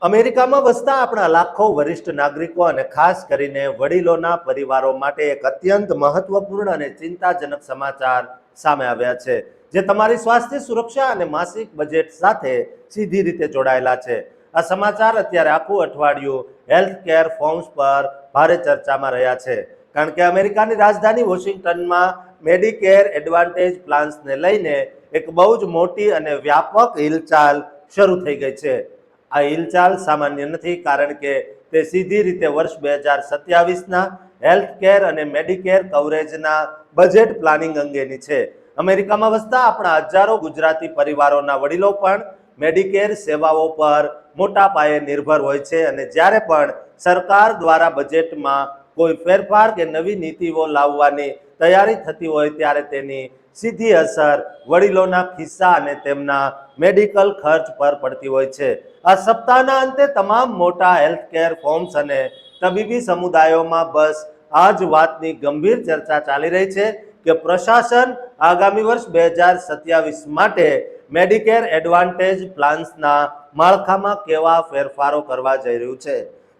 અમેરિકામાં વસતા આપણા લાખો વરિષ્ઠ નાગરિકો અને ખાસ કરીને વડીલોના પરિવારો માટે એક અત્યંત મહત્વપૂર્ણ અને ચિંતાજનક સમાચાર સામે આવ્યા છે, જે તમારી સ્વાસ્થ્ય સુરક્ષા અને માસિક બજેટ સાથે સીધી રીતે જોડાયેલા છે. આ સમાચાર અત્યારે આખું અઠવાડિયું હેલ્થ કેર ફોર્મ્સ પર ભારે ચર્ચામાં રહ્યા છે, કારણ કે અમેરિકાની રાજધાની વોશિંગ્ટનમાં મેડિકેર એડવાન્ટેજ પ્લાન્સને લઈને એક બહુ જ મોટી અને વ્યાપક હિલચાલ શરૂ થઈ ગઈ છે. આ હિલચાલ સામાન્ય નથી, કારણ કે તે સીધી રીતે વર્ષ 2027ના હેલ્થ કેર અને મેડિકેર કવરેજના બજેટ પ્લાનિંગ અંગેની છે. અમેરિકામાં વસતા આપણા હજારો ગુજરાતી પરિવારોના વડીલો પણ મેડિકેર સેવાઓ પર મોટા પાયે નિર્ભર હોય છે, અને જ્યારે પણ સરકાર દ્વારા બજેટમાં કોઈ ફેરફાર કે નવી નીતિઓ લાવવાની તૈયારી થતી હોય ત્યારે તેની સીધી અસર વડીલોના ખિસ્સા અને તેમના મેડિકલ ખર્ચ પર પડતી હોય છે. આ સપ્તાહના અંતે તમામ મોટા હેલ્થ કેર ફોર્મ્સ અને તબીબી સમુદાયોમાં બસ આ જ વાતની ગંભીર ચર્ચા ચાલી રહી છે કે પ્રશાસન આગામી વર્ષ 2027 માટે મેડિકેર એડવાન્ટેજ પ્લાન્સના માળખામાં કેવા ફેરફારો કરવા જઈ રહ્યું છે.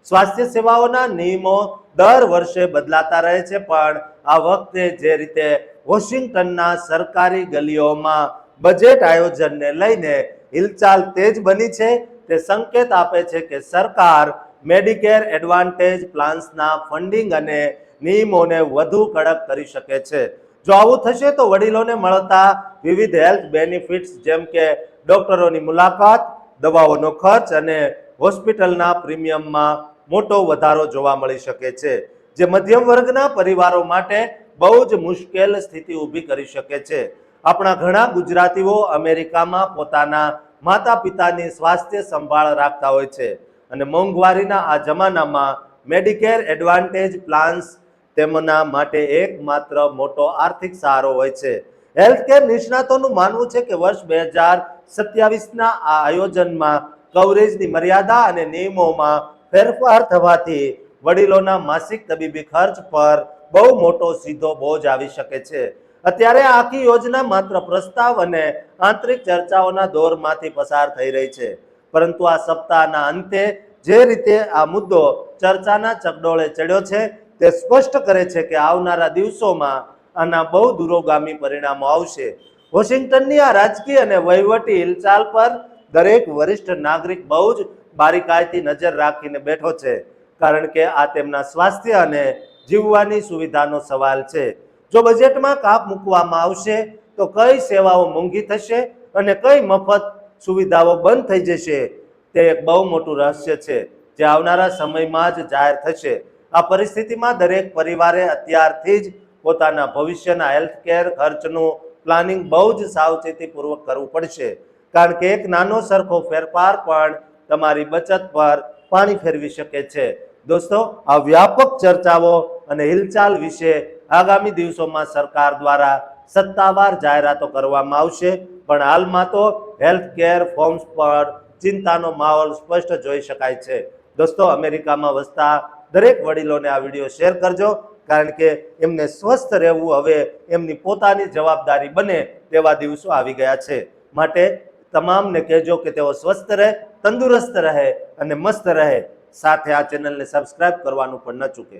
સ્વાસ્થ્ય સેવાઓના નિયમો દર વર્ષે બદલાતા રહે છે, પણ આ વખતે જે રીતે વોશિંગ્ટનના સરકારી ગલીઓમાં બજેટ આયોજનને લઈને હિલચાલ તેજ બની છે, તે સંકેત આપે છે કે સરકાર મેડિકેર એડવાન્ટેજ પ્લાન્સના ફંડિંગ અને નિયમોને વધુ કડક કરી શકે છે. જો આવું થશે તો વડીલોને મળતા વિવિધ હેલ્થ બેનિફિટ્સ જેમ કે ડોક્ટરોની મુલાકાત, દવાઓનો ખર્ચ અને હોસ્પિટલના પ્રીમિયમમાં મોટો વધારો જોવા મળી શકે છે, જે મધ્યમ વર્ગના પરિવારો માટે બહુ જ મુશ્કેલ સ્થિતિ ઊભી કરી શકે છે. આપણા ઘણા ગુજરાતીઓ અમેરિકામાં પોતાના માતા પિતાની સ્વાસ્થ્ય સંભાળ રાખતા હોય છે, અને મોંઘવારીના આ જમાનામાં મેડિકેર એડવાન્ટેજ પ્લાન્સ તેમના માટે એકમાત્ર મોટો આર્થિક સહારો હોય છે. હેલ્થકેર નિષ્ણાતોનું માનવું છે કે વર્ષ 2027ના આ આયોજનમાં કવરેજની મર્યાદા અને નિયમોમાં ફેરફાર થવાથી વડીલોના માસિક તબીબી ખર્ચ પર બહુ મોટો સીધો બોજ આવી શકે છે. અત્યારે આ આખી યોજના માત્ર પ્રસ્તાવ અને આંતરિક ચર્ચાઓના દોરમાંથી પસાર થઈ રહી છે, પરંતુ આ સપ્તાહના અંતે જે રીતે આ મુદ્દો ચર્ચાના ચકડોળે ચડ્યો છે, તે સ્પષ્ટ કરે છે કે આવનારા દિવસોમાં આના બહુ દૂરોગામી પરિણામો આવશે. વોશિંગ્ટનની આ રાજકીય અને વહીવટી હિલચાલ પર દરેક વરિષ્ઠ નાગરિક બહુ જ બારીકાઈથી નજર રાખીને બેઠો છે, કારણ કે આ તેમના સ્વાસ્થ્ય અને જીવવાની સુવિધાનો સવાલ છે. જો બજેટમાં કાપ મૂકવામાં આવશે તો કઈ સેવાઓ મોંઘી થશે અને કઈ મફત સુવિધાઓ બંધ થઈ જશે, તે એક બહુ મોટું રહસ્ય છે, જે આવનારા સમયમાં જ જાહેર થશે. આ પરિસ્થિતિમાં દરેક પરિવારે અત્યારથી જ પોતાના ભવિષ્યના હેલ્થકેર ખર્ચનું પ્લાનિંગ બહુ જ સાવચેતીપૂર્વક કરવું પડશે, કારણ કે એક નાનો સરખો ફેરફાર પણ તમારી બચત પર પાણી ફેરવી શકે છે. દોસ્તો, આ વ્યાપક ચર્ચાઓ અને હિલચાલ વિશે આગામી દિવસોમાં સરકાર દ્વારા સત્તાવાર જાહેરાતો કરવામાં આવશે, પણ હાલમાં તો હેલ્થ કેર ફોર્મ્સ પર ચિંતાનો માહોલ સ્પષ્ટ જોઈ શકાય છે. દોસ્તો, અમેરિકામાં વસતા દરેક વડીલોને આ વિડીયો શેર કરજો, કારણ કે એમને સ્વસ્થ રહેવું હવે એમની પોતાની જવાબદારી બને તેવા દિવસો આવી ગયા છે. માટે તમામને કહેજો કે તેઓ સ્વસ્થ રહે, તંદુરસ્ત રહે અને મસ્ત રહે. સાથે આ ચેનલને સબસ્ક્રાઇબ કરવાનું પણ ન ચૂકે.